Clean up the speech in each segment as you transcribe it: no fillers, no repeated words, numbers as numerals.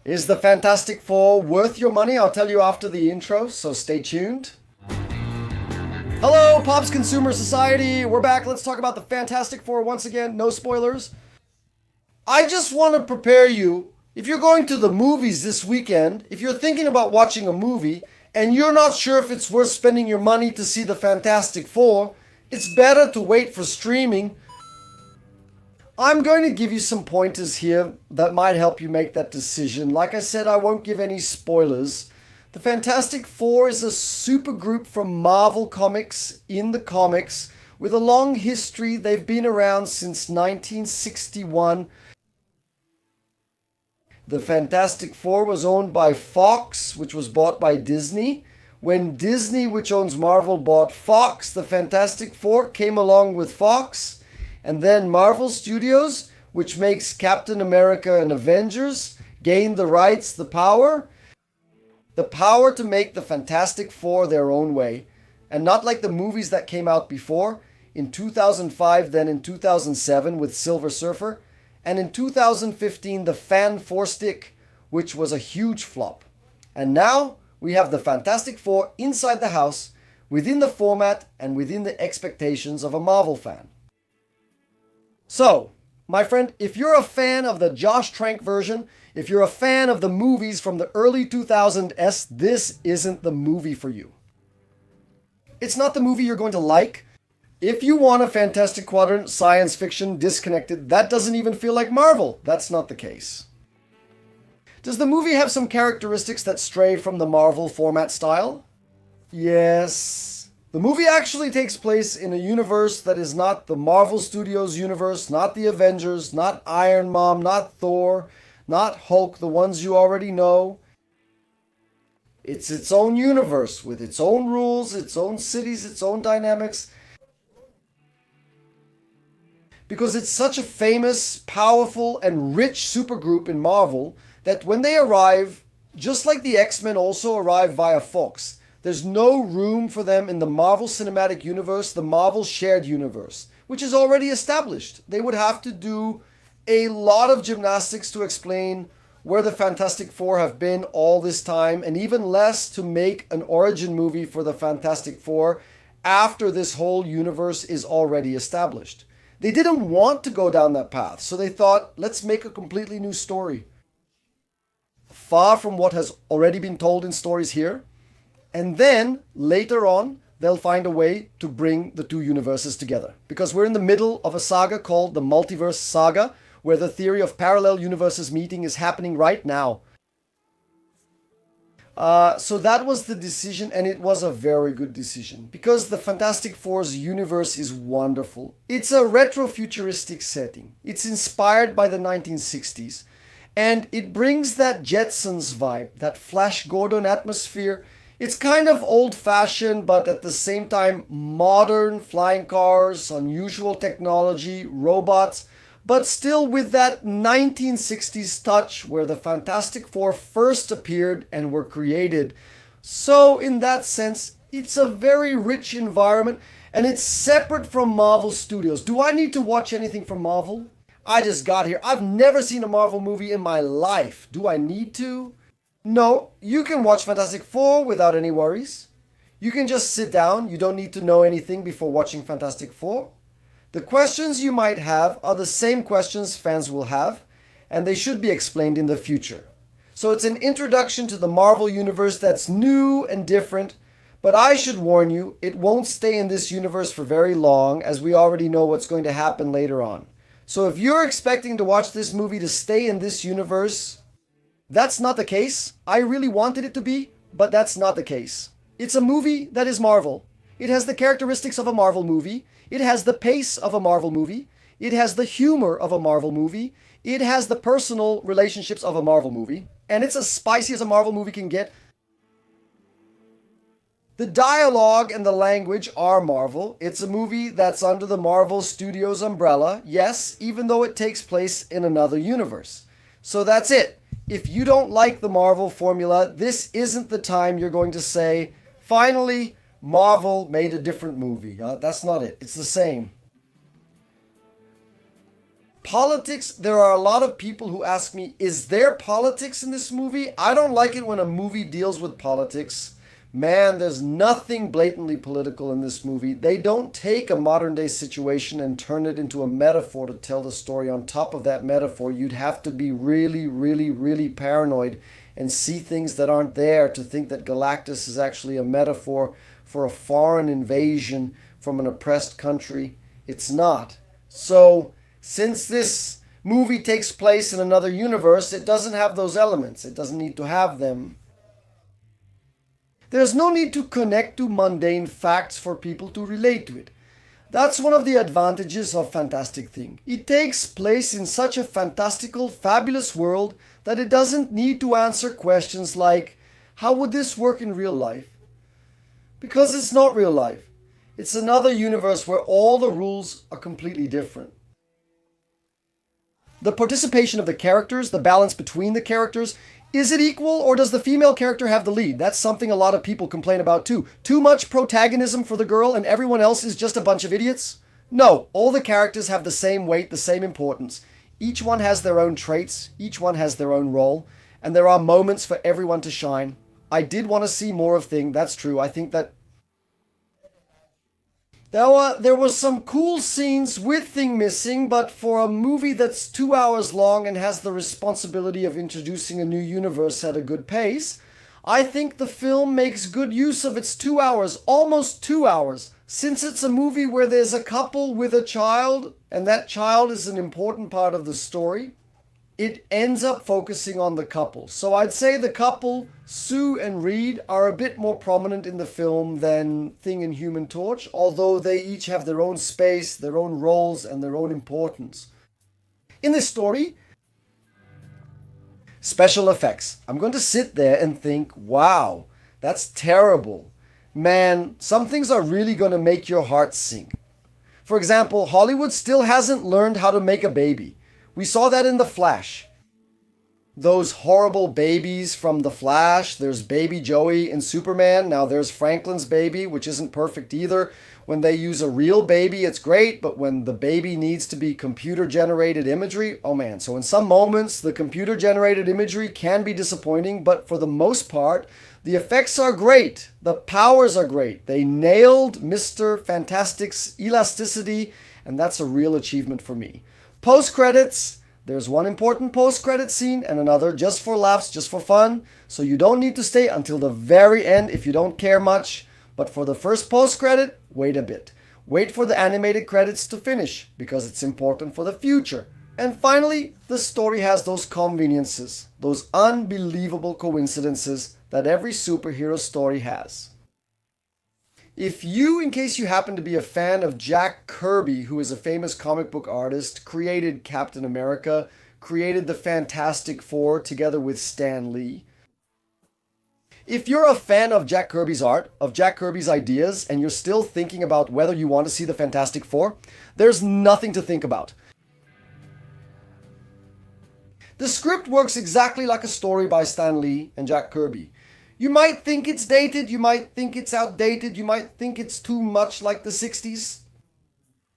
Is the Fantastic Four worth your money? I'll tell you after the intro, so stay tuned. Hello, Pops Consumer Society. We're back. Let's talk about the Fantastic Four once again. No spoilers. I just want to prepare you. If you're going to the movies this weekend, if you're thinking about watching a movie and you're not sure if it's worth spending your money to see the Fantastic Four, it's better to wait for streaming. I'm going to give you some pointers here that might help you make that decision. Like I said, I won't give any spoilers. The Fantastic Four is a supergroup from Marvel Comics in the comics with a long history. They've been around since 1961. The Fantastic Four was owned by Fox, which was bought by Disney. When Disney, which owns Marvel, bought Fox, the Fantastic Four came along with Fox. And then Marvel Studios, which makes Captain America and Avengers, gained the rights, the power to make the Fantastic Four their own way. And not like the movies that came out before, in 2005, then in 2007 with Silver Surfer, and in 2015 the Fan Four Stick, which was a huge flop. And now we have the Fantastic Four inside the house, within the format and within the expectations of a Marvel fan. So, my friend, if you're a fan of the Josh Trank version, if you're a fan of the movies from the early 2000s, this isn't the movie for you. It's not the movie you're going to like. If you want a Fantastic Quadrant, science fiction, disconnected, that doesn't even feel like Marvel. That's not the case. Does the movie have some characteristics that stray from the Marvel format style? Yes. The movie actually takes place in a universe that is not the Marvel Studios universe, not the Avengers, not Iron Man, not Thor, not Hulk, the ones you already know. It's its own universe with its own rules, its own cities, its own dynamics. Because it's such a famous, powerful, and rich supergroup in Marvel that when they arrive, just like the X-Men also arrive via Fox, there's no room for them in the Marvel Cinematic Universe, the Marvel Shared Universe, which is already established. They would have to do a lot of gymnastics to explain where the Fantastic Four have been all this time, and even less to make an origin movie for the Fantastic Four after this whole universe is already established. They didn't want to go down that path, so they thought, let's make a completely new story. Far from what has already been told in stories here. And then, later on, they'll find a way to bring the two universes together. Because we're in the middle of a saga called the Multiverse Saga, where the theory of parallel universes meeting is happening right now. So that was the decision, and it was a very good decision. Because the Fantastic Four's universe is wonderful. It's a retro-futuristic setting. It's inspired by the 1960s. And it brings that Jetsons vibe, that Flash Gordon atmosphere. It's kind of old-fashioned, but at the same time modern flying cars, unusual technology, robots, but still with that 1960s touch where the Fantastic Four first appeared and were created. So in that sense, it's a very rich environment and it's separate from Marvel Studios. Do I need to watch anything from Marvel? I just got here. I've never seen a Marvel movie in my life. Do I need to? No, you can watch Fantastic Four without any worries. You can just sit down. You don't need to know anything before watching Fantastic Four. The questions you might have are the same questions fans will have, and they should be explained in the future. So it's an introduction to the Marvel Universe that's new and different, but I should warn you, it won't stay in this universe for very long, as we already know what's going to happen later on. So if you're expecting to watch this movie to stay in this universe, that's not the case. I really wanted it to be, but that's not the case. It's a movie that is Marvel. It has the characteristics of a Marvel movie. It has the pace of a Marvel movie. It has the humor of a Marvel movie. It has the personal relationships of a Marvel movie. And it's as spicy as a Marvel movie can get. The dialogue and the language are Marvel. It's a movie that's under the Marvel Studios umbrella. Yes, even though it takes place in another universe. So that's it. If you don't like the Marvel formula, this isn't the time you're going to say, finally, Marvel made a different movie. That's not it. It's the same. Politics, there are a lot of people who ask me, is there politics in this movie? I don't like it when a movie deals with politics. Man, there's nothing blatantly political in this movie. They don't take a modern day situation and turn it into a metaphor to tell the story. On top of that metaphor, you'd have to be really, really, really paranoid and see things that aren't there to think that Galactus is actually a metaphor for a foreign invasion from an oppressed country. It's not. So, since this movie takes place in another universe, it doesn't have those elements. It doesn't need to have them. There's no need to connect to mundane facts for people to relate to it. That's one of the advantages of Fantastic Thing. It takes place in such a fantastical, fabulous world that it doesn't need to answer questions like, how would this work in real life? Because it's not real life. It's another universe where all the rules are completely different. The participation of the characters, the balance between the characters, is it equal, or does the female character have the lead? That's something a lot of people complain about too. Too much protagonism for the girl and everyone else is just a bunch of idiots? No, all the characters have the same weight, the same importance. Each one has their own traits, each one has their own role, and there are moments for everyone to shine. I did want to see more of Thing, that's true. I think that there was some cool scenes with Thing missing, but for a movie that's 2 hours long and has the responsibility of introducing a new universe at a good pace, I think the film makes good use of its 2 hours, almost 2 hours. Since it's a movie where there's a couple with a child, and that child is an important part of the story, it ends up focusing on the couple. So I'd say the couple, Sue and Reed, are a bit more prominent in the film than Thing and Human Torch, although they each have their own space, their own roles, and their own importance. In this story, special effects. I'm going to sit there and think, wow, that's terrible. Man, some things are really going to make your heart sink. For example, Hollywood still hasn't learned how to make a baby. We saw that in The Flash. Those horrible babies from The Flash. There's Baby Joey in Superman. Now there's Franklin's baby, which isn't perfect either. When they use a real baby, it's great, but when the baby needs to be computer-generated imagery, oh man. So in some moments, the computer-generated imagery can be disappointing, but for the most part, the effects are great. The powers are great. They nailed Mr. Fantastic's elasticity, and that's a real achievement for me. Post-credits, there's one important post-credit scene and another just for laughs, just for fun. So you don't need to stay until the very end if you don't care much. But for the first post-credit, wait a bit. Wait for the animated credits to finish because it's important for the future. And finally, the story has those conveniences, those unbelievable coincidences that every superhero story has. If you, in case you happen to be a fan of Jack Kirby, who is a famous comic book artist, created Captain America, created the Fantastic Four together with Stan Lee. If you're a fan of Jack Kirby's art, of Jack Kirby's ideas, and you're still thinking about whether you want to see the Fantastic Four, there's nothing to think about. The script works exactly like a story by Stan Lee and Jack Kirby. You might think it's dated, you might think it's outdated, you might think it's too much like the 60s.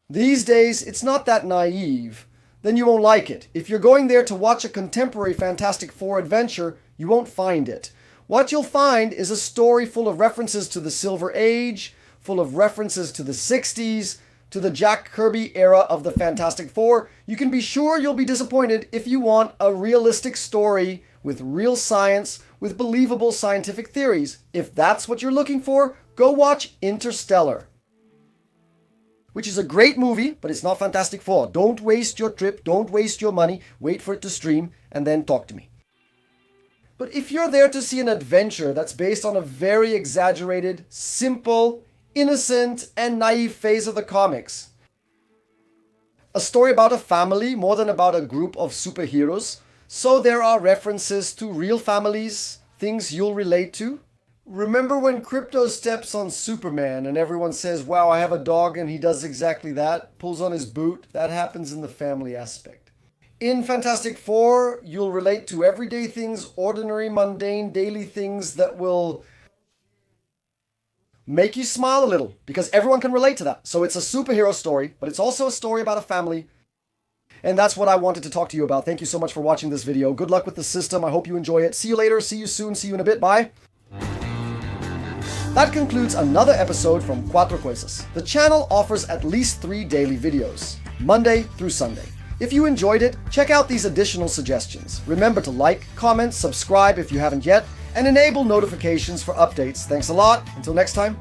These days, it's not that naive. Then you won't like it. If you're going there to watch a contemporary Fantastic Four adventure, you won't find it. What you'll find is a story full of references to the Silver Age, full of references to the 60s, to the Jack Kirby era of the Fantastic Four. You can be sure you'll be disappointed if you want a realistic story with real science, with believable scientific theories. If that's what you're looking for, go watch Interstellar, which is a great movie, but it's not Fantastic Four. Don't waste your trip, don't waste your money, wait for it to stream, and then talk to me. But if you're there to see an adventure that's based on a very exaggerated, simple, innocent, and naive phase of the comics, a story about a family more than about a group of superheroes, so there are references to real families, things you'll relate to. Remember when Krypto steps on Superman and everyone says, wow, I have a dog and he does exactly that, pulls on his boot? That happens in the family aspect. In Fantastic Four, you'll relate to everyday things, ordinary, mundane, daily things that will make you smile a little, because everyone can relate to that. So it's a superhero story, but it's also a story about a family. And that's what I wanted to talk to you about. Thank you so much for watching this video. Good luck with the system. I hope you enjoy it. See you later. See you soon. See you in a bit. Bye. That concludes another episode from Cuatro Cosas. The channel offers at least 3 daily videos, Monday through Sunday. If you enjoyed it, check out these additional suggestions. Remember to like, comment, subscribe if you haven't yet, and enable notifications for updates. Thanks a lot. Until next time.